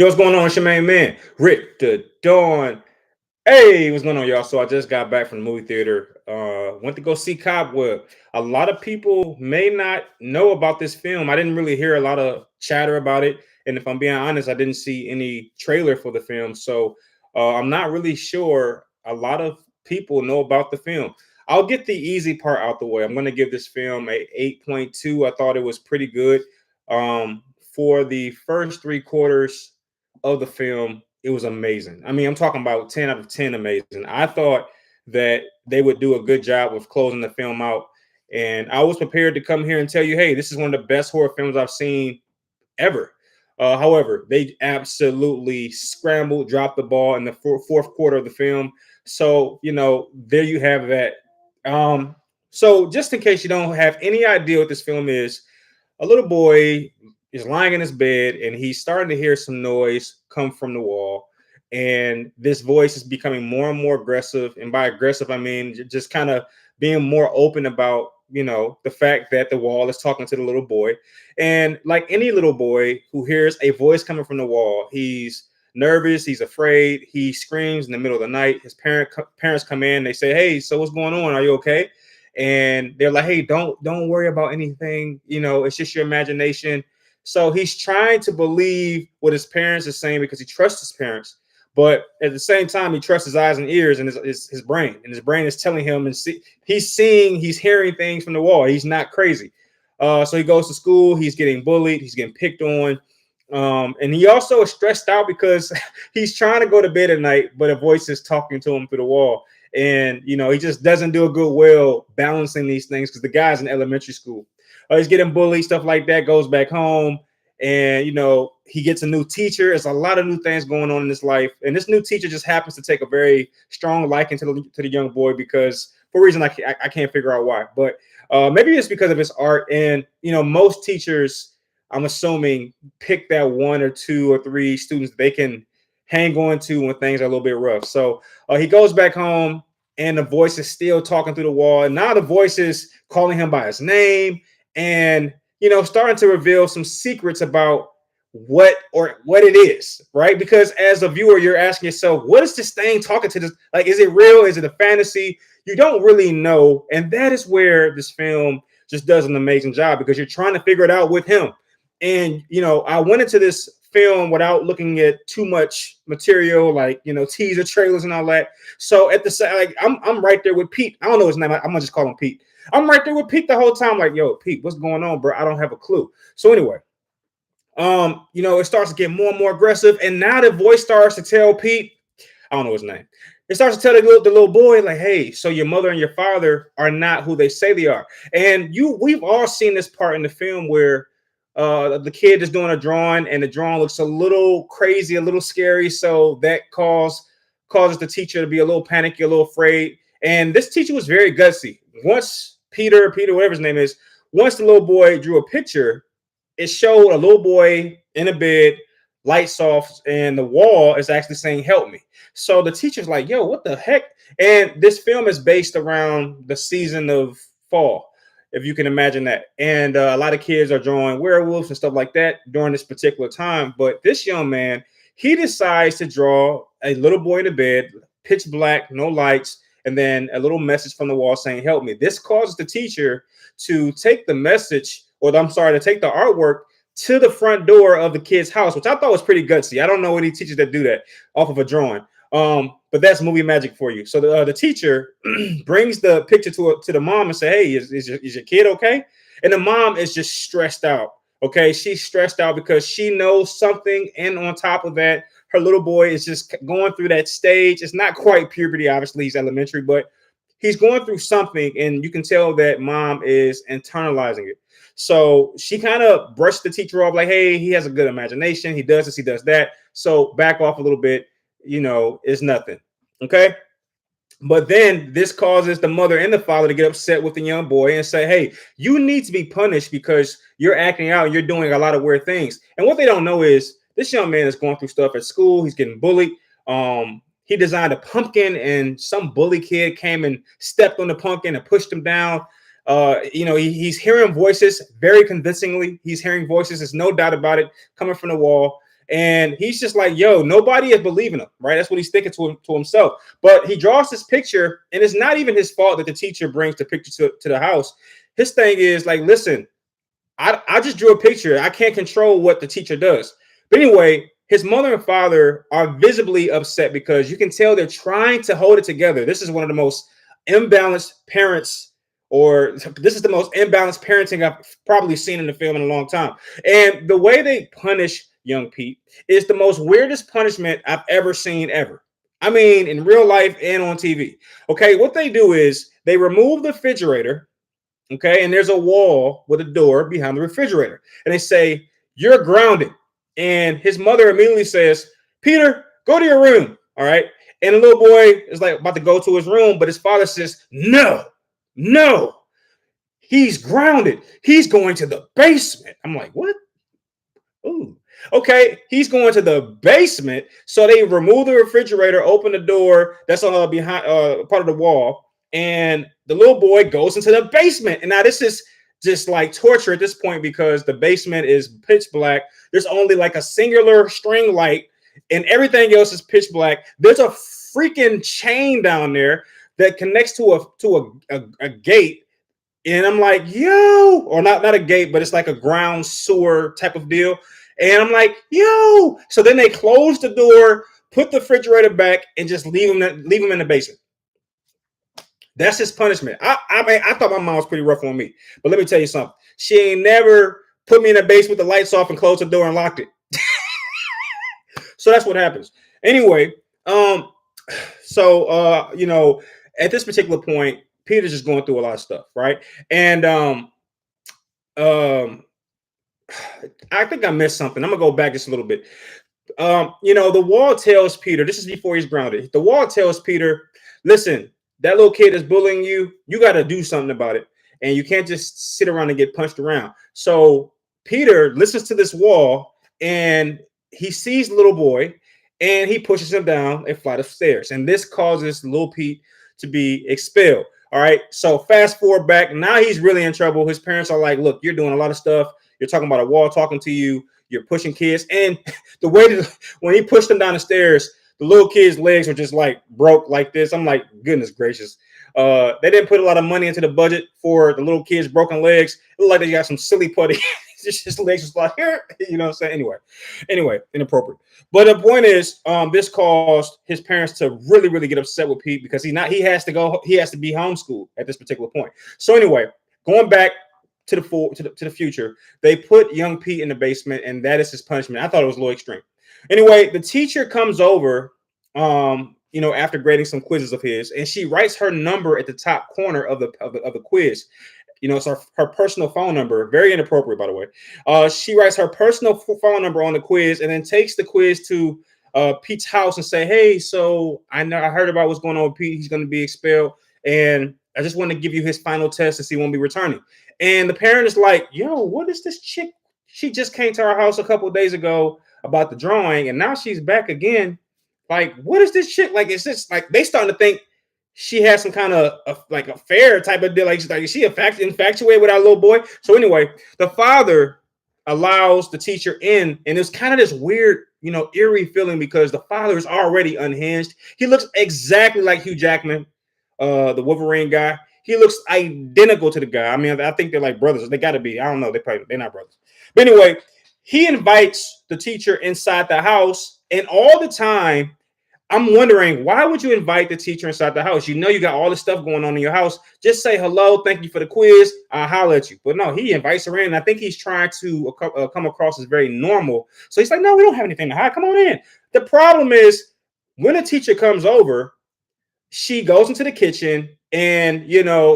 Yo, what's going on? It's your main man, Rick the Dawn. Hey, what's going on, y'all? So I just got back from the movie theater. Went to go see Cobweb. A lot of people may not know about this film. I didn't really hear a lot of chatter about it, and if I'm being honest, I didn't see any trailer for the film. So I'm not really sure a lot of people know about the film. I'll get the easy part out the way. I'm going to give this film a 8.2. I thought it was pretty good. For the first three quarters of the film, it was amazing. I mean, I'm talking about 10 out of 10 amazing. I thought that they would do a good job with closing the film out. And I was prepared to come here and tell you, hey, this is one of the best horror films I've seen ever. However, they absolutely scrambled, dropped the ball in the fourth quarter of the film. So, there you have that. So, just in case you don't have any idea what this film is, a little boy is lying in his bed and he's starting to hear some noise come from the wall. And this voice is becoming more and more aggressive. And by aggressive, I mean just kind of being more open about, the fact that the wall is talking to the little boy. And like any little boy who hears a voice coming from the wall, he's nervous, he's afraid, he screams in the middle of the night. His parents come in, they say, hey, so what's going on? Are you okay? And they're like, hey, don't worry about anything, it's just your imagination. So he's trying to believe what his parents are saying because he trusts his parents, but at the same time he trusts his eyes and ears and his brain, and his brain is telling him, and he's hearing things from the wall. He's not crazy. So he goes to school, he's getting bullied, he's getting picked on, and he also is stressed out because he's trying to go to bed at night, but a voice is talking to him through the wall. And, he just doesn't do a good well balancing these things because the guy's in elementary school. He's getting bullied, stuff like that, goes back home. And, he gets a new teacher. There's a lot of new things going on in his life. And this new teacher just happens to take a very strong liking to the young boy because for a reason I can't figure out why. But maybe it's because of his art. And, most teachers, I'm assuming, pick that one or two or three students they can hang on to when things are a little bit rough. So he goes back home and the voice is still talking through the wall. And now the voice is calling him by his name and, starting to reveal some secrets about what it is, right? Because as a viewer, you're asking yourself, what is this thing talking to this? Like, is it real? Is it a fantasy? You don't really know. And that is where this film just does an amazing job because you're trying to figure it out with him. And, I went into this film without looking at too much material, like, teaser trailers and all that. So at the same, like, I'm right there with Pete. I don't know his name. I'm gonna just call him Pete. I'm right there with Pete the whole time. Like, yo, Pete, what's going on, bro? I don't have a clue. So anyway, it starts to get more and more aggressive, and now the voice starts to tell Pete, I don't know his name. It starts to tell the little boy, like, hey, so your mother and your father are not who they say they are. And we've all seen this part in the film where the kid is doing a drawing and the drawing looks a little crazy, a little scary. So that causes the teacher to be a little panicky, a little afraid. And this teacher was very gutsy. Once Peter, whatever his name is, once the little boy drew a picture, it showed a little boy in a bed, lights off, and the wall is actually saying, help me. So the teacher's like, yo, what the heck? And this film is based around the season of fall, if you can imagine that. And a lot of kids are drawing werewolves and stuff like that during this particular time. But this young man, he decides to draw a little boy in the bed, pitch black, no lights, and then a little message from the wall saying, help me. This causes the teacher to take the message, to take the artwork to the front door of the kid's house, which I thought was pretty gutsy. I don't know any teachers that do that off of a drawing. But that's movie magic for you. So the teacher brings the picture to the mom and say, hey, is your kid okay? And the mom is just stressed out. Okay, she's stressed out because she knows something. And on top of that, her little boy is just going through that stage. It's not quite puberty. Obviously, he's elementary, but he's going through something. And you can tell that mom is internalizing it. So she kind of brushed the teacher off like, hey, he has a good imagination. He does this, he does that. So back off a little bit. It's nothing. Okay. But then this causes the mother and the father to get upset with the young boy and say, hey, you need to be punished because you're acting out. You're doing a lot of weird things. And what they don't know is this young man is going through stuff at school. He's getting bullied. He designed a pumpkin and some bully kid came and stepped on the pumpkin and pushed him down. He's hearing voices very convincingly. He's hearing voices. There's no doubt about it coming from the wall. And he's just like, yo, nobody is believing him, right? That's what he's thinking to himself. But he draws this picture, and it's not even his fault that the teacher brings the picture to the house. His thing is like, listen, I just drew a picture. I can't control what the teacher does. But anyway, his mother and father are visibly upset because you can tell they're trying to hold it together. This is one of the most imbalanced parents, or this is the most imbalanced parenting I've probably seen in the film in a long time. And the way they punish young Pete is the most weirdest punishment I've ever seen ever. I mean, in real life and on TV. Okay, what they do is they remove the refrigerator. Okay, and there's a wall with a door behind the refrigerator, and they say, "You're grounded." And his mother immediately says, "Peter, go to your room." All right, and the little boy is like about to go to his room, but his father says, "No, no, he's grounded. He's going to the basement." I'm like, "What?" Ooh. Okay, he's going to the basement. So they remove the refrigerator, open the door that's on the behind part of the wall, and the little boy goes into the basement. And now this is just like torture at this point because the basement is pitch black. There's only like a singular string light, and everything else is pitch black. There's a freaking chain down there that connects to a gate. And I'm like, yo, or not a gate, but it's like a ground sewer type of deal. And I'm like, yo. So then they close the door, put the refrigerator back, and just leave him in the basement. That's his punishment. I mean, I thought my mom was pretty rough on me. But let me tell you something. She ain't never put me in the basement with the lights off and closed the door and locked it. So that's what happens. Anyway, so at this particular point, Peter's just going through a lot of stuff, right? And I think I missed something. I'm gonna go back just a little bit. The wall tells Peter, this is before he's grounded. The wall tells Peter, listen, that little kid is bullying you. You got to do something about it. And you can't just sit around and get punched around. So Peter listens to this wall and he sees the little boy and he pushes him down a flight of stairs. And this causes little Pete to be expelled. All right. So fast forward back. Now he's really in trouble. His parents are like, look, you're doing a lot of stuff. You're talking about a wall talking to you. You're pushing kids. And the way that when he pushed them down the stairs, the little kid's legs were just like broke like this. I'm like, goodness gracious. They didn't put a lot of money into the budget for the little kid's broken legs. It looked like they got some silly putty. His legs was like here, you know what I'm saying? Anyway, inappropriate. But the point is, this caused his parents to really, really get upset with Pete because he has to be homeschooled at this particular point. So anyway, going back to the future, they put young Pete in the basement, and that is his punishment. I thought it was a little extreme. Anyway, the teacher comes over, after grading some quizzes of his, and she writes her number at the top corner of the quiz. It's her personal phone number. Very inappropriate, by the way. She writes her personal phone number on the quiz, and then takes the quiz to Pete's house and say, "Hey, so I heard about what's going on with Pete. He's going to be expelled, and I just want to give you his final test and see he won't be returning." And the parent is like, "Yo, what is this chick? She just came to our house a couple of days ago about the drawing, and now she's back again. Like, what is this chick? Like, it's just like they starting to think she has some kind of like affair type of deal. Like she infatuated with our little boy." So anyway, the father allows the teacher in, and it's kind of this weird, eerie feeling because the father is already unhinged. He looks exactly like Hugh Jackman, the Wolverine guy. He looks identical to the guy. I mean, I think they're like brothers. They got to be. I don't know. They're not brothers. But anyway, he invites the teacher inside the house, and all the time, I'm wondering, why would you invite the teacher inside the house? You got all this stuff going on in your house. Just say hello, thank you for the quiz, I'll holler at you. But no, he invites her in. I think he's trying to come across as very normal. So he's like, no, we don't have anything to hide. Come on in. The problem is, when a teacher comes over, she goes into the kitchen and,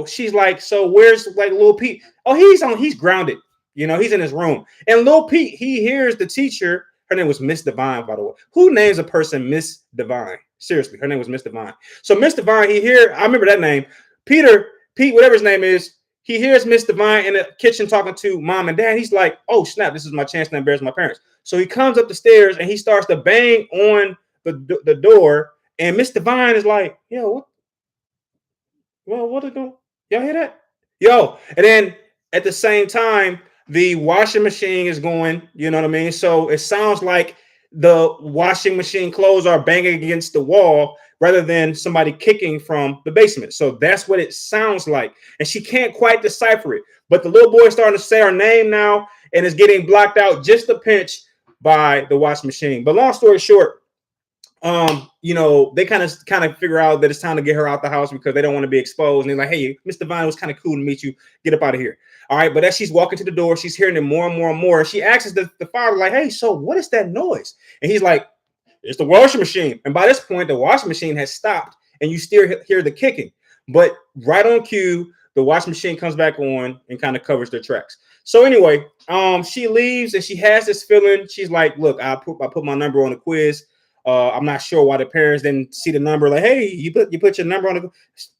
she's like, so where's like little Pete? Oh, he's grounded. He's in his room. And little Pete, he hears the teacher. Her name was Miss Divine, by the way. Who names a person Miss Divine? Seriously, her name was Miss Divine. So Miss Divine, I remember that name. Pete, whatever his name is, he hears Miss Divine in the kitchen talking to mom and dad. He's like, oh, snap, this is my chance to embarrass my parents. So he comes up the stairs and he starts to bang on the door. And Miss Divine is like, yo, what are they doing? Y'all hear that? Yo. And then at the same time, the washing machine is going, you know what I mean? So it sounds like the washing machine clothes are banging against the wall rather than somebody kicking from the basement. So that's what it sounds like. And she can't quite decipher it. But the little boy is starting to say her name now and is getting blocked out just a pinch by the washing machine. But long story short, they kind of figure out that it's time to get her out the house because they don't want to be exposed. And they're like, hey, Mr. Vine, it was kind of cool to meet you. Get up out of here. All right. But as she's walking to the door, she's hearing it more and more and more. She asks the father, like, hey, so what is that noise? And he's like, it's the washing machine. And by this point, the washing machine has stopped and you still hear the kicking. But right on cue, the washing machine comes back on and kind of covers their tracks. So anyway, she leaves and she has this feeling. She's like, look, I put my number on the quiz. I'm not sure why the parents didn't see the number. Like, hey, you put your number on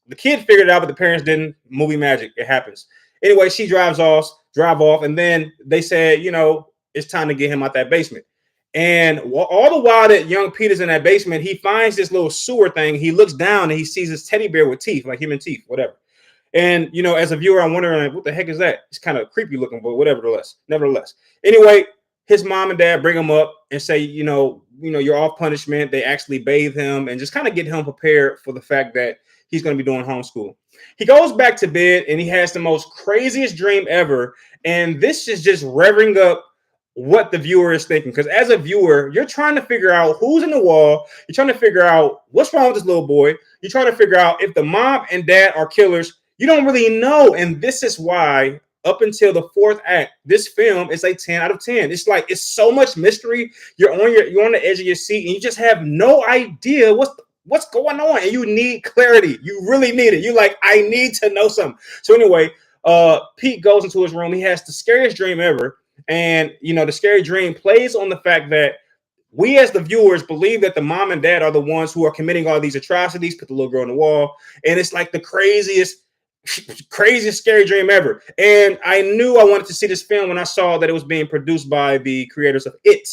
the kid figured it out, but the parents didn't. Movie magic. It happens. Anyway, she drive off, and then they said, it's time to get him out that basement. And all the while that young Peter's in that basement, he finds this little sewer thing. He looks down and he sees this teddy bear with teeth, like human teeth, whatever. And, as a viewer, I'm wondering, like, what the heck is that? It's kind of creepy looking, but nevertheless. Anyway, his mom and dad bring him up and say, you're off punishment. They actually bathe him and just kind of get him prepared for the fact that he's going to be doing homeschool. He goes back to bed and he has the most craziest dream ever. And this is just revving up what the viewer is thinking. Because as a viewer, you're trying to figure out who's in the wall. You're trying to figure out what's wrong with this little boy. You're trying to figure out if the mom and dad are killers. You don't really know. And this is why up until the fourth act, this film is a 10 out of 10. It's like, it's so much mystery. You're on the edge of your seat and you just have no idea what's going on. And you need clarity. You really need it. You're like, I need to know something. So anyway, Pete goes into his room. He has the scariest dream ever. And, the scary dream plays on the fact that we as the viewers believe that the mom and dad are the ones who are committing all these atrocities, put the little girl on the wall. And it's like the craziest scary dream ever. And I knew I wanted to see this film when I saw that it was being produced by the creators of It,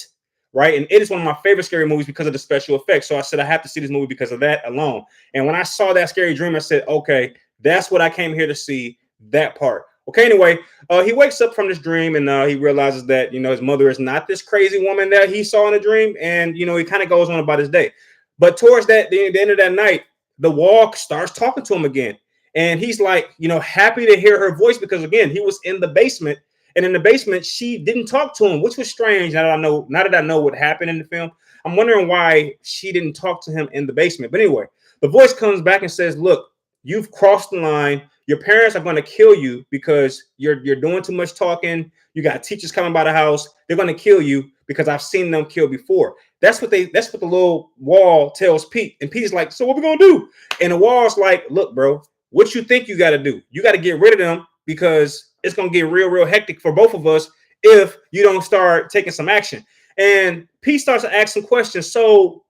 right? And It is one of my favorite scary movies because of the special effects. So I said, I have to see this movie because of that alone. And when I saw that scary dream, I said, okay, that's what I came here to see, that part. Okay, anyway, he wakes up from this dream and he realizes that, his mother is not this crazy woman that he saw in a dream. And, he kind of goes on about his day. But towards the end of that night, the wall starts talking to him again. And he's like, happy to hear her voice because, again, he was in the basement. And in the basement, she didn't talk to him, which was strange. Now that I know what happened in the film, I'm wondering why she didn't talk to him in the basement. But anyway, the voice comes back and says, look, you've crossed the line. Your parents are going to kill you because you're doing too much talking. You got teachers coming by the house. They're going to kill you because I've seen them kill before. That's what the little wall tells Pete. And Pete's like, so what we going to do? And the wall's like, look, bro, what you think you got to do? You got to get rid of them because it's going to get real hectic for both of us if you don't start taking some action. And Pete starts to ask some questions. So,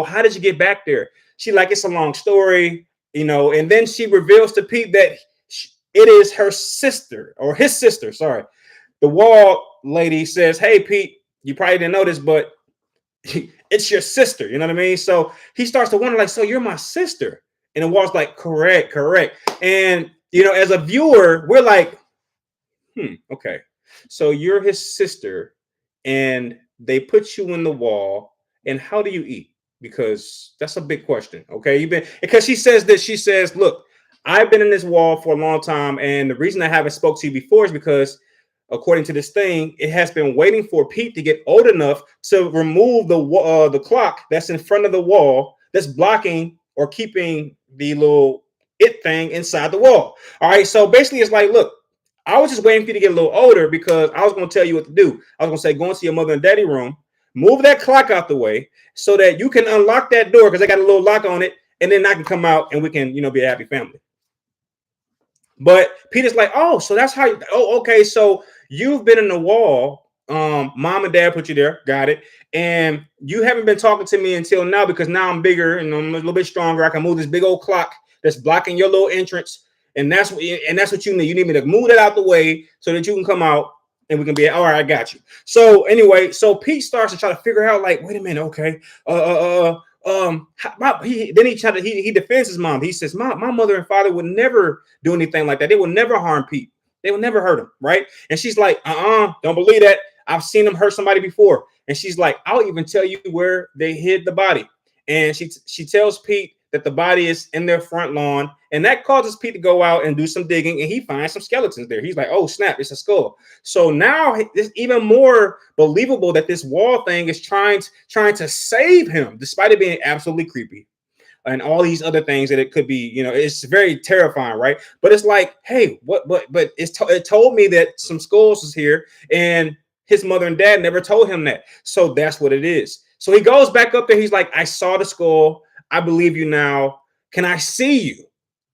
how did you get back there? She like, it's a long story, and then she reveals to Pete that it is her sister or his sister. Sorry. The wall lady says, hey, Pete, you probably didn't know this, but it's your sister. You know what I mean? So he starts to wonder, like, so you're my sister. And the wall's like, correct. And, as a viewer, we're like, okay. So you're his sister and they put you in the wall. And how do you eat? Because that's a big question. Okay. Because she says, look, I've been in this wall for a long time. And the reason I haven't spoke to you before is because according to this thing, it has been waiting for Pete to get old enough to remove the clock that's in front of the wall that's blocking or keeping the little it thing inside the wall. All right. So basically it's like, look, I was just waiting for you to get a little older because I was going to tell you what to do. I was going to say, go into your mother and daddy room, move that clock out the way so that you can unlock that door because I got a little lock on it. And then I can come out and we can, be a happy family. But Peter's like, oh, so that's how okay. So you've been in the wall. Mom and dad put you there. Got it. And you haven't been talking to me until now because now I'm bigger and I'm a little bit stronger. I can move this big old clock that's blocking your little entrance. And that's what you need. You need me to move that out the way so that you can come out and we can be all right. I got you. So anyway, so Pete starts to try to figure out, like, wait a minute, okay. He defends his mom. He says, my mother and father would never do anything like that. They would never harm Pete. They would never hurt him, right? And she's like, don't believe that. I've seen them hurt somebody before. And she's like, I'll even tell you where they hid the body. And she tells Pete that the body is in their front lawn. And that causes Pete to go out and do some digging. And he finds some skeletons there. He's like, oh, snap, it's a skull. So now it's even more believable that this wall thing is trying to save him, despite it being absolutely creepy. And all these other things that it could be, it's very terrifying, right? But it's like, hey, what? But it told me that some skulls is here, and his mother and dad never told him that. So that's what it is. So he goes back up there. He's like, I saw the skull. I believe you now. Can I see you?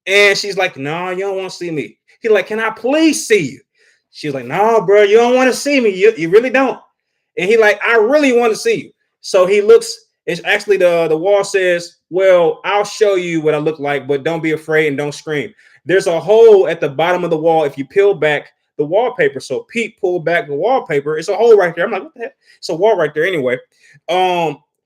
And she's like, no, you don't want to see me. He's like, can I please see you? She's like, no, bro, you don't want to see me. You really don't. And he like, I really want to see you. So he looks. It's actually the wall says, well, I'll show you what I look like, but don't be afraid and don't scream. There's a hole at the bottom of the wall if you peel back the wallpaper. So Pete pulled back the wallpaper. It's a hole right there. I'm like, what the heck? It's a wall right there anyway.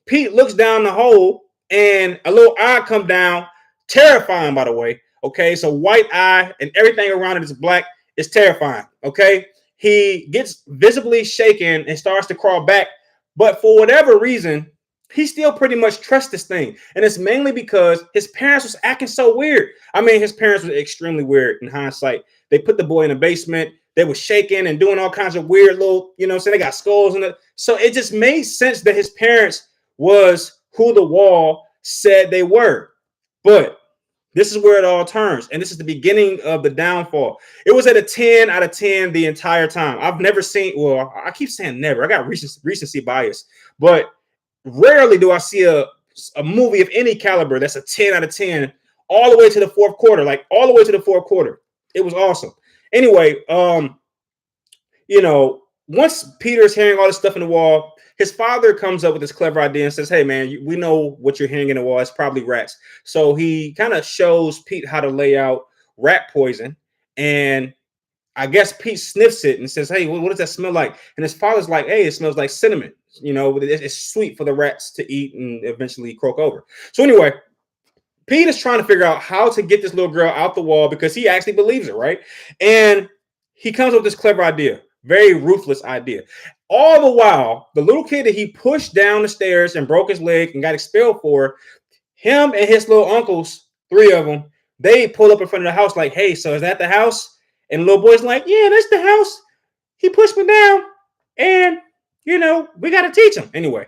Pete looks down the hole and a little eye come down. Terrifying, by the way. Okay, so white eye and everything around it is black. It's terrifying. Okay, he gets visibly shaken and starts to crawl back. But for whatever reason, he still pretty much trusts this thing. And it's mainly because his parents was acting so weird. I mean, his parents were extremely weird in hindsight. They put the boy in the basement. They were shaking and doing all kinds of weird little, so they got skulls in it. So it just made sense that his parents was who the wall said they were. But this is where it all turns. And this is the beginning of the downfall. It was at a 10 out of 10 the entire time. I've never seen, well, I keep saying never. I got recency bias. But rarely do I see a movie of any caliber that's a 10 out of 10 all the way to the fourth quarter, like all the way to the fourth quarter. It was awesome. Anyway, once Peter's hearing all this stuff in the wall, his father comes up with this clever idea and says, hey, man, we know what you're hearing in the wall. It's probably rats. So he kind of shows Pete how to lay out rat poison. And I guess Pete sniffs it and says, hey, what does that smell like? And his father's like, hey, it smells like cinnamon. It's sweet for the rats to eat and eventually croak over. So anyway, Pete is trying to figure out how to get this little girl out the wall because he actually believes it, right? And he comes up with this clever idea, very ruthless idea. All the while, the little kid that he pushed down the stairs and broke his leg and got expelled for, him and his little uncles, 3 of them, they pull up in front of the house like, hey, so is that the house? And the little boy's like, yeah, that's the house. He pushed me down and we got to teach him. Anyway,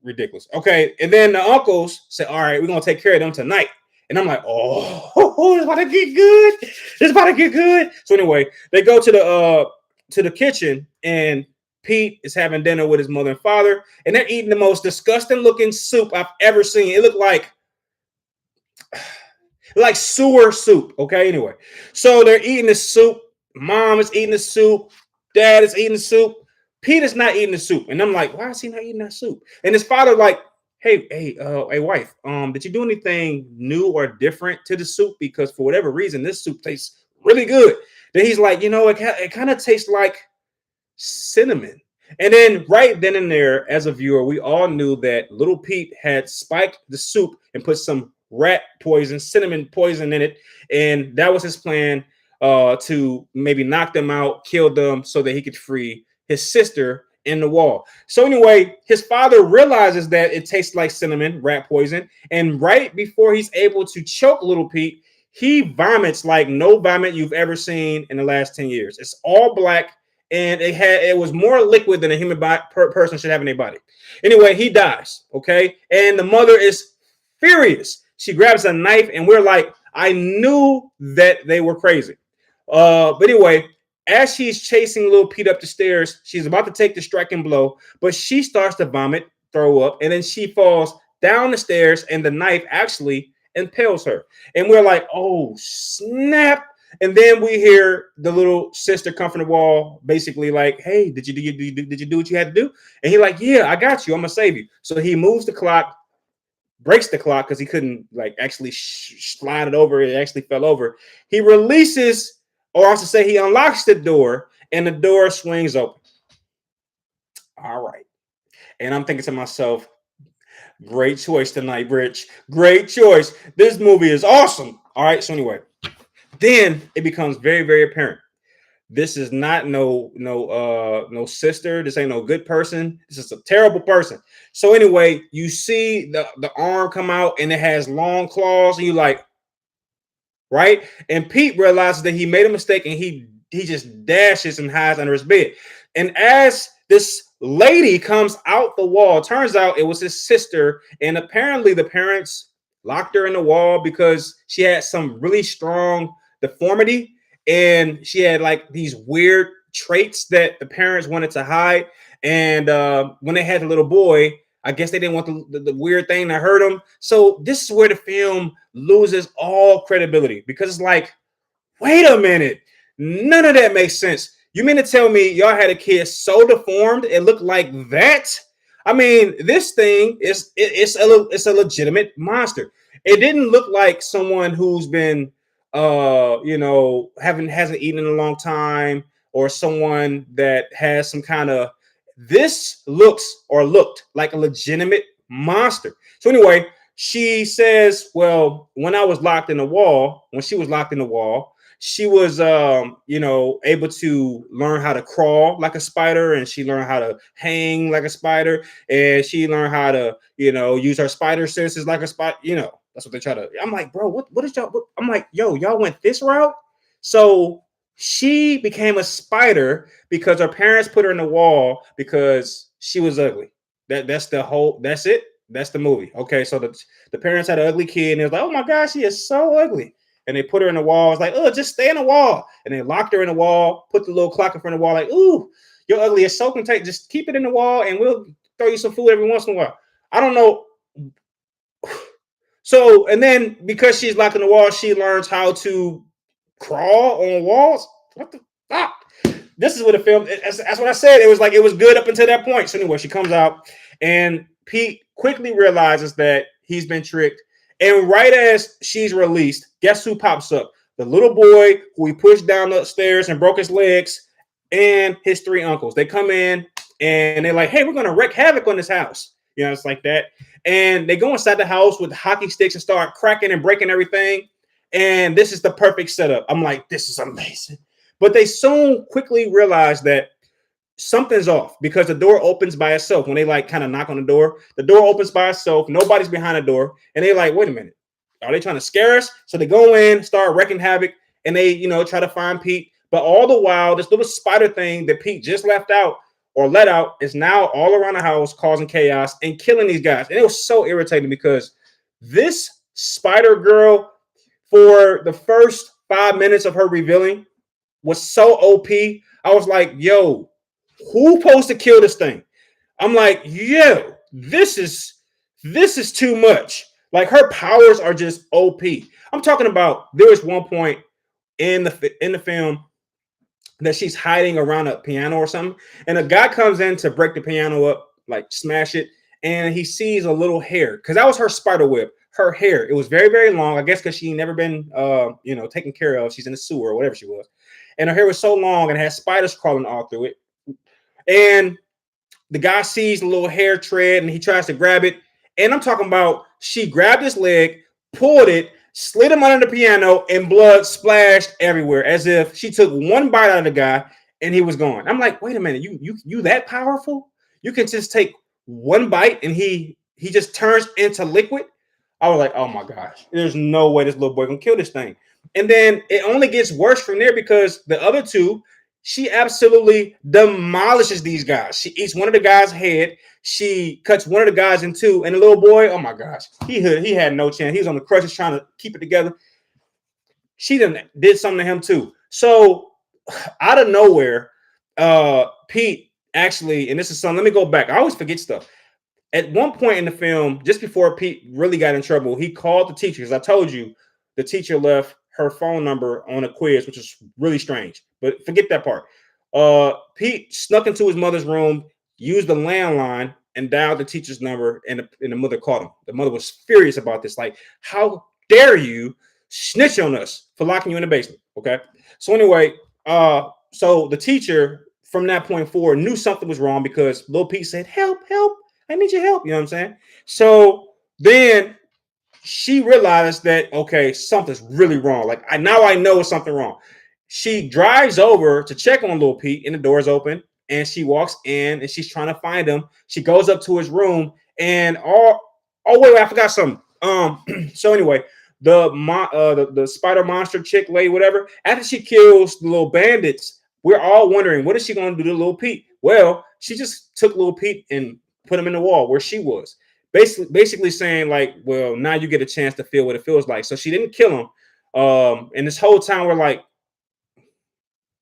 ridiculous. Okay. And then the uncles say, all right, we're going to take care of them tonight. And I'm like, oh, it's about to get good. It's about to get good. So anyway, they go to the kitchen and Pete is having dinner with his mother and father. And they're eating the most disgusting looking soup I've ever seen. It looked like sewer soup. Okay. Anyway, so they're eating the soup. Mom is eating the soup. Dad is eating the soup. Pete is not eating the soup. And I'm like, why is he not eating that soup? And his father like, hey, wife, did you do anything new or different to the soup? Because for whatever reason, this soup tastes really good. Then he's like, it kind of tastes like cinnamon. And then right then and there, as a viewer, we all knew that little Pete had spiked the soup and put some rat poison, cinnamon poison in it. And that was his plan to maybe knock them out, kill them so that he could free his sister in the wall. So anyway, his father realizes that it tastes like cinnamon, rat poison. And right before he's able to choke little Pete, he vomits like no vomit you've ever seen in the last 10 years. It's all black. And it was more liquid than a human person should have in their body. Anyway, he dies. Okay. And the mother is furious. She grabs a knife and we're like, I knew that they were crazy. But anyway, as she's chasing little Pete up the stairs, she's about to take the striking blow, but she starts to vomit, throw up, and then she falls down the stairs and the knife actually impales her. And we're like, oh, snap. And then we hear the little sister come from the wall, basically like, hey, did you do what you had to do? And he's like, yeah, I got you. I'm going to save you. So he moves the clock, breaks the clock because he couldn't actually slide it over. It actually fell over. He releases, or I should say he unlocks the door and the door swings open. All right. And I'm thinking to myself, great choice tonight, Rich. Great choice. This movie is awesome. All right. So anyway, then it becomes very, very apparent. This is not no sister. This ain't no good person. This is a terrible person. So anyway, you see the arm come out and it has long claws, and you like, right? And Pete realizes that he made a mistake, and he just dashes and hides under his bed. And as this lady comes out the wall, turns out it was his sister, and apparently the parents locked her in the wall because she had some really strong deformity, and she had like these weird traits that the parents wanted to hide. And when they had the little boy, I guess they didn't want the weird thing to hurt him. So this is where the film loses all credibility, because it's like, wait a minute, none of that makes sense. You mean to tell me y'all had a kid so deformed it looked like that? I mean, this thing it's a legitimate monster. It didn't look like someone who's been hasn't eaten in a long time, or someone that has some kind of, this looked like a legitimate monster. So anyway, she says, well, when she was locked in the wall, she was able to learn how to crawl like a spider, and she learned how to hang like a spider, and she learned how to use her spider senses like a spider. That's what they try to. I'm like, bro, what is y'all? I'm like, yo, y'all went this route. So she became a spider because her parents put her in the wall because she was ugly. That's it. That's the movie. Okay, so the parents had an ugly kid, and it was like, oh my gosh, she is so ugly. And they put her in the wall. It's like, oh, just stay in the wall. And they locked her in the wall, put the little clock in front of the wall, like, ooh, you're ugly. It's so contagious. Just keep it in the wall, and we'll throw you some food every once in a while. I don't know. So, and then because she's locked in the wall, she learns how to crawl on walls. What the fuck? This is what the film. That's what I said. It was like, it was good up until that point. So anyway, she comes out, and Pete quickly realizes that he's been tricked. And right as she's released, guess who pops up? The little boy who he pushed down the stairs and broke his legs, and his three uncles. They come in and they're like, hey, we're going to wreak havoc on this house. It's like that. And they go inside the house with hockey sticks and start cracking and breaking everything. And this is the perfect setup. I'm like, this is amazing. But they soon quickly realize that something's off, because the door opens by itself. When they like kind of knock on the door opens by itself. Nobody's behind the door. And they're like, wait a minute. Are they trying to scare us? So they go in, start wreaking havoc, and they, try to find Pete. But all the while, this little spider thing that Pete just let out is now all around the house, causing chaos and killing these guys. And it was so irritating, because this spider girl, for the first 5 minutes of her revealing, was so OP. I was like, yo, who supposed to kill this thing? I'm like, yo, this is too much. Like, her powers are just OP. I'm talking about, there was one point in the film that she's hiding around a piano or something, and a guy comes in to break the piano up, like smash it, and he sees a little hair, because that was her spider web. Her hair, it was very, very long, I guess because she never been taken care of. She's in the sewer or whatever she was, and her hair was so long and had spiders crawling all through it. And the guy sees a little hair tread, and he tries to grab it, and I'm talking about, she grabbed his leg, pulled it, slid him under the piano, and blood splashed everywhere, as if she took one bite out of the guy and he was gone. I'm like, wait a minute, you that powerful? You can just take one bite and he just turns into liquid? I was like, oh my gosh, there's no way this little boy can kill this thing. And then it only gets worse from there, because the other two, she absolutely demolishes these guys. She eats one of the guys' head. She cuts one of the guys in two. And the little boy, oh my gosh, he had no chance. He was on the crutches trying to keep it together. She did something to him too. So out of nowhere, Pete actually, and this is something, let me go back. I always forget stuff. At one point in the film, just before Pete really got in trouble, he called the teacher, because I told you the teacher left her phone number on a quiz, which is really strange. But forget that part. Pete snuck into his mother's room, used the landline, and dialed the teacher's number, and the mother called him. The mother was furious about this. Like, how dare you snitch on us for locking you in the basement? Okay. So anyway, so the teacher from that point forward knew something was wrong, because Lil Pete said, help, I need your help. You know what I'm saying? So then she realized that, okay, something's really wrong. Like, now I know it's something wrong. She drives over to check on Lil Pete, and the door's open, and she walks in, and she's trying to find him. She goes up to his room, and wait, I forgot something. So anyway, the spider monster chick lady, whatever. After she kills the little bandits, we're all wondering what is she going to do to Lil Pete. Well, she just took Lil Pete and put him in the wall where she was. Basically saying like, well, now you get a chance to feel what it feels like. So she didn't kill him. And this whole time we're like,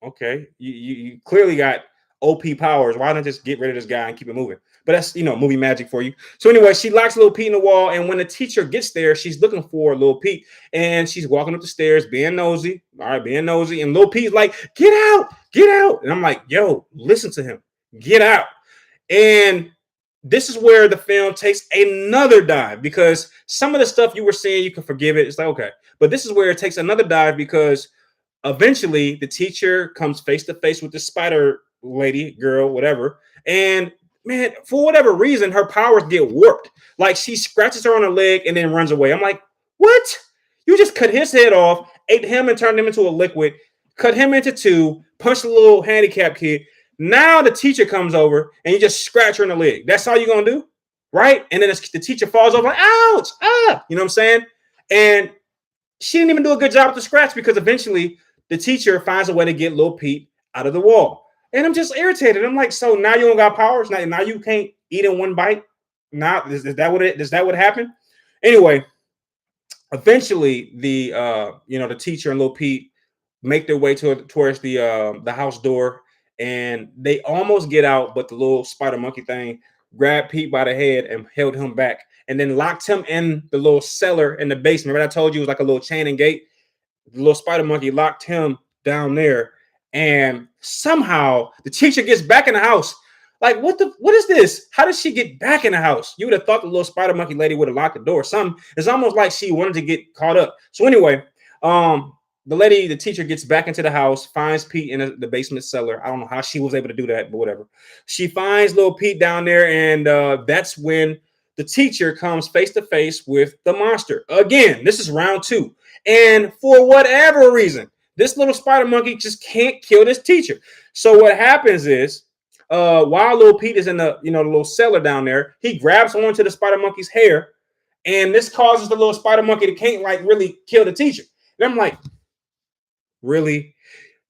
okay, you clearly got OP powers. Why not just get rid of this guy and keep it moving? But that's movie magic for you. So anyway, she locks Lil Pete in the wall, and when the teacher gets there, she's looking for Lil Pete, and she's walking up the stairs, being nosy. All right, being nosy, and Lil Pete's like, "Get out, get out!" And I'm like, "Yo, listen to him, get out!" And this is where the film takes another dive, because some of the stuff you were saying, you can forgive it. It's like, okay, but this is where it takes another dive, because eventually the teacher comes face to face with the spider lady, girl, whatever. And man, for whatever reason, her powers get warped. Like she scratches her on the leg and then runs away. I'm like, what? You just cut his head off, ate him and turned him into a liquid, cut him into two, punched the little handicapped kid. Now the teacher comes over and you just scratch her in the leg. That's all you're going to do? Right? And then the teacher falls over, like, ouch, you know what I'm saying? And she didn't even do a good job with the scratch, because eventually the teacher finds a way to get Lil Pete out of the wall. And I'm just irritated. I'm like, so now you don't got powers? Now you can't eat in one bite? Now is that what happened? Anyway, eventually the teacher and Lil Pete make their way towards the house door, and they almost get out, but the little spider monkey thing grabbed Pete by the head and held him back, and then locked him in the little cellar in the basement. Right? I told you it was like a little chain and gate. The little spider monkey locked him down there, and somehow the teacher gets back in the house. Like, what is this? How does she get back in the house? You would have thought the little spider monkey lady would have locked the door. It's almost like she wanted to get caught up. So anyway, the teacher gets back into the house, finds Pete in the basement cellar. I don't know how she was able to do that, but whatever. She finds little Pete down there, and that's when the teacher comes face to face with the monster. Again, this is round 2. And for whatever reason, this little spider monkey just can't kill this teacher. So what happens is, while little Pete is in the little cellar down there, he grabs onto the spider monkey's hair, and this causes the little spider monkey to can't like really kill the teacher. And I'm like, really?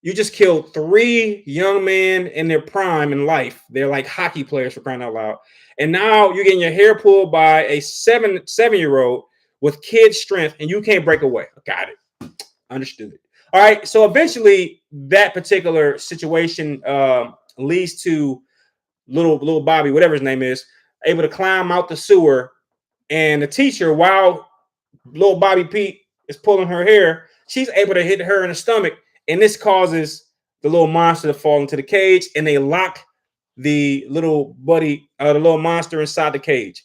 You just killed 3 young men in their prime in life. They're like hockey players, for crying out loud. And now you're getting your hair pulled by a 7-year-old with kid strength, and you can't break away. Got it. Understood. All right. So eventually that particular situation leads to little Bobby, whatever his name is, able to climb out the sewer. And the teacher, while little Bobby Pete is pulling her hair, she's able to hit her in the stomach. And this causes the little monster to fall into the cage, and they lock the little monster inside the cage.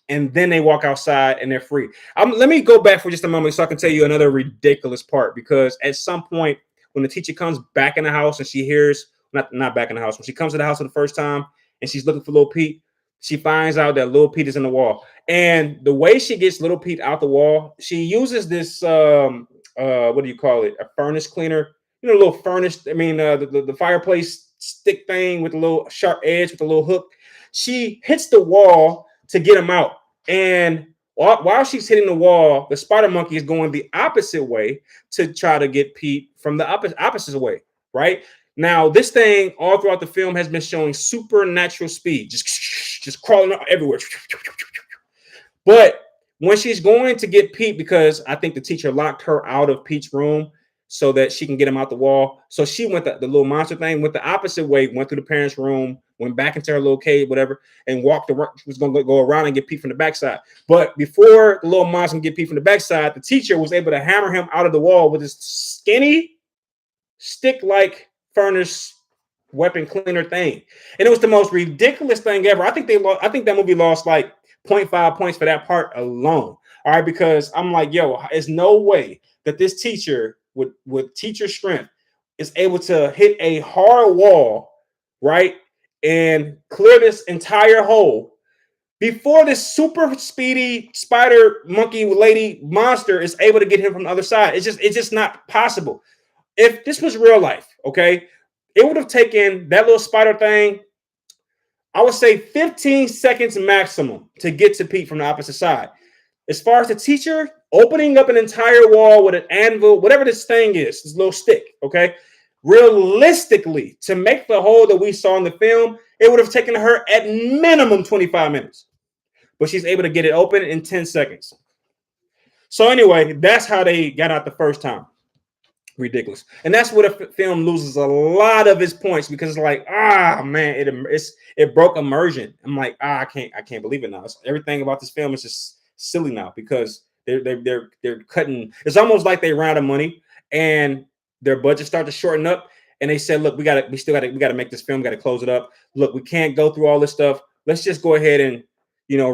And then they walk outside and they're free. Let me go back for just a moment so I can tell you another ridiculous part, because at some point when the teacher comes back in the house and she hears, not back in the house, when she comes to the house for the first time and she's looking for little Pete, she finds out that little Pete is in the wall. And the way she gets little Pete out the wall, she uses this, what do you call it? A furnace cleaner, a little furnace. I mean, the fireplace stick thing with a little sharp edge with a little hook. She hits the wall to get him out. And while she's hitting the wall, the spider monkey is going the opposite way to try to get Pete from the opposite way, right? Now, this thing all throughout the film has been showing supernatural speed, just crawling up everywhere. But when she's going to get Pete, because I think the teacher locked her out of Pete's room so that she can get him out the wall. So she went the little monster thing, went the opposite way, went through the parents' room, went back into her little cave, whatever, and walked around. She was going to go around and get Pete from the backside. But before the little monster can get Pete from the backside, the teacher was able to hammer him out of the wall with this skinny, stick-like furnace weapon cleaner thing. And it was the most ridiculous thing ever. I think that movie lost like 0.5 points for that part alone. All right, because I'm like, yo, there's no way that this teacher with teacher strength is able to hit a hard wall, right, and clear this entire hole before this super speedy spider monkey lady monster is able to get him from the other side. It's just not possible. If this was real life, okay, it would have taken that little spider thing, I would say 15 seconds maximum to get to Pete from the opposite side. As far as the teacher opening up an entire wall with an anvil, whatever this thing is, this little stick, okay? Realistically, to make the hole that we saw in the film, it would have taken her at minimum 25 minutes. But she's able to get it open in 10 seconds. So anyway, that's how they got out the first time. Ridiculous. And that's where the film loses a lot of its points because it's like, man, it broke immersion. I'm like, I can't believe it now. Everything about this film is just silly now because they're cutting. It's almost like they ran out of money and their budget started to shorten up. And they said, look, we gotta make this film, gotta close it up. Look, we can't go through all this stuff. Let's just go ahead and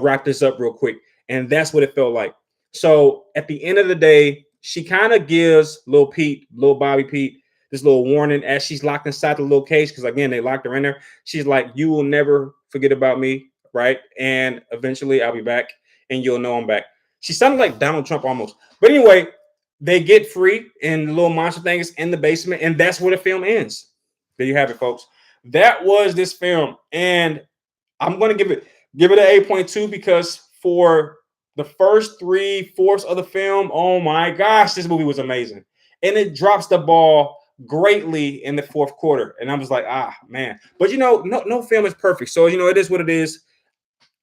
wrap this up real quick. And that's what it felt like. So at the end of the day, she kind of gives little Bobby Pete, this little warning as she's locked inside the little cage. Because again, they locked her in there. She's like, you will never forget about me, right? And eventually I'll be back and you'll know I'm back. She sounded like Donald Trump almost. But anyway, they get free and the little monster thing is in the basement. And that's where the film ends. There you have it, folks. That was this film. And I'm going to give it an 8.2 because for the first 3/4 of the film, oh my gosh, this movie was amazing. And it drops the ball greatly in the fourth quarter. And I was like, man. But no film is perfect. So it is what it is.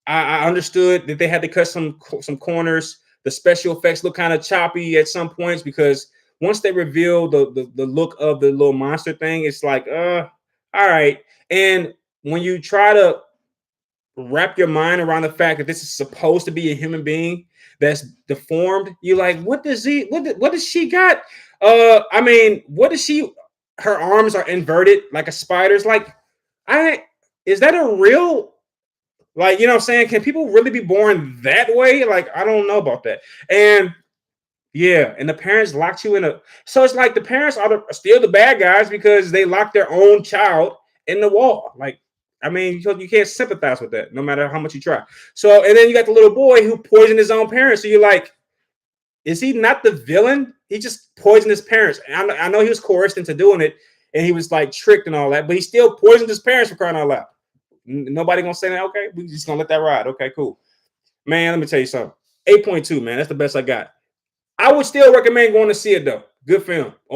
I understood that they had to cut some corners. The special effects look kind of choppy at some points because once they reveal the look of the little monster thing, it's like, all right. And when you try to wrap your mind around the fact that this is supposed to be a human being that's deformed, you're like, what does she got? What does she? Her arms are inverted like a spider's. Like, is that a real? Like, what I'm saying? Can people really be born that way? Like, I don't know about that. And yeah, and the parents locked you in a. So it's like the parents are still the bad guys because they locked their own child in the wall. Like, you can't sympathize with that no matter how much you try. So, and then you got the little boy who poisoned his own parents. So you're like, is he not the villain? He just poisoned his parents. And I know he was coerced into doing it and he was like tricked and all that, but he still poisoned his parents for crying out loud. Nobody gonna say that. Okay, we just gonna let that ride. Okay, cool. Man, let me tell you something. 8.2, man. That's the best I got. I would still recommend going to see it though. Good film.